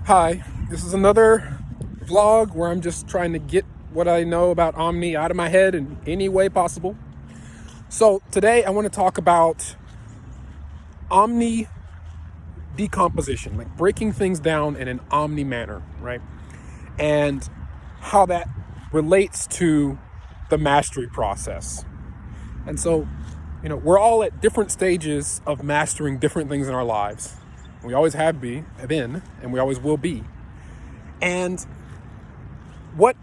Hi, this is another vlog where I'm just trying to get what I know about Omni out of my head in any way possible. So today I want to talk about Omni decomposition, like breaking things down in an Omni manner, right? And how that relates to the mastery process. And so, we're all at different stages of mastering different things in our lives. We always have been, and we always will be. And what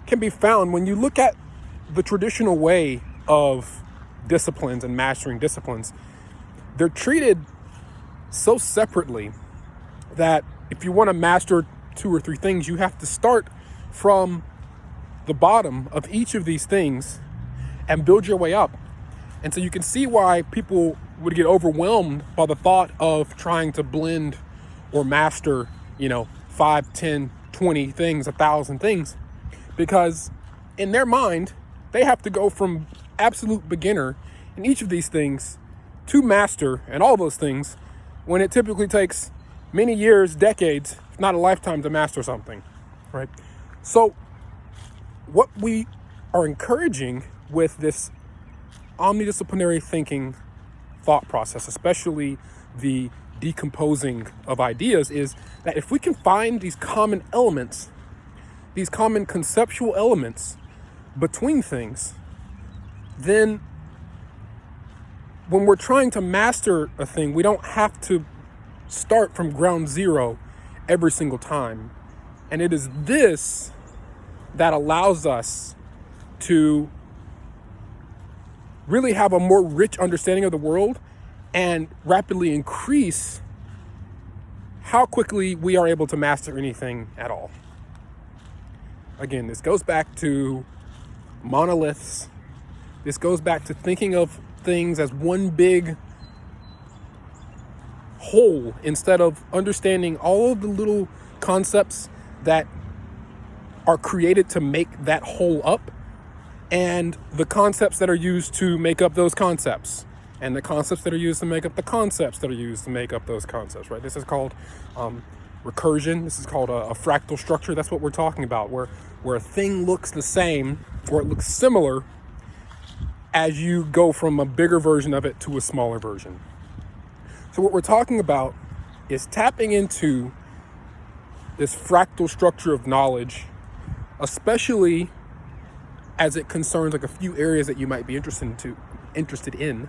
can be found when you look at the traditional way of disciplines and mastering disciplines, they're treated so separately that if you want to master 2 or 3 things, you have to start from the bottom of each of these things and build your way up. And so you can see why people would get overwhelmed by the thought of trying to blend or master, 5, 10, 20 things, 1,000 things, because in their mind, they have to go from absolute beginner in each of these things to master and all those things, when it typically takes many years, decades, if not a lifetime, to master something, right? So what we are encouraging with this omnidisciplinary thinking thought process, especially the decomposing of ideas, is that if we can find these common elements, these common conceptual elements between things, then when we're trying to master a thing, we don't have to start from ground zero every single time. And it is this that allows us to really have a more rich understanding of the world and rapidly increase how quickly we are able to master anything at all. Again, this goes back to monoliths. This goes back to thinking of things as one big whole instead of understanding all of the little concepts that are created to make that whole up, and the concepts that are used to make up those concepts, and the concepts that are used to make up the concepts that are used to make up those concepts, right? This is called recursion. This is called a fractal structure. That's what we're talking about, where a thing looks the same, or it looks similar, as you go from a bigger version of it to a smaller version. So what we're talking about is tapping into this fractal structure of knowledge, especially as it concerns like a few areas that you might be interested in,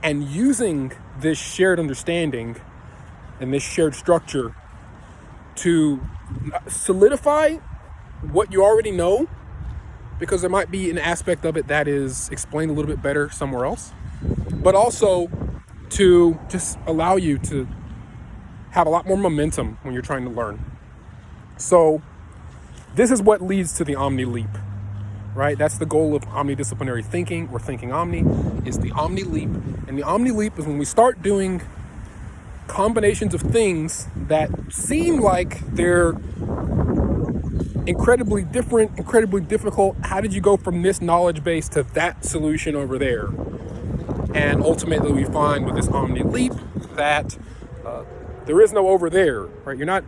and using this shared understanding and this shared structure to solidify what you already know, because there might be an aspect of it that is explained a little bit better somewhere else, but also to just allow you to have a lot more momentum when you're trying to learn. So this is what leads to the Omni Leap, right? That's the goal of omnidisciplinary thinking, or thinking Omni, is the Omni Leap. And the Omni Leap is when we start doing combinations of things that seem like they're incredibly different, incredibly difficult. How did you go from this knowledge base to that solution over there? And ultimately we find with this Omni Leap that there is no over there, right? You're not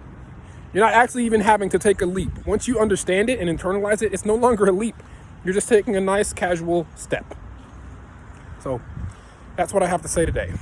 actually even having to take a leap. Once you understand it and internalize it, it's no longer a leap. You're just taking a nice casual step. So that's what I have to say today.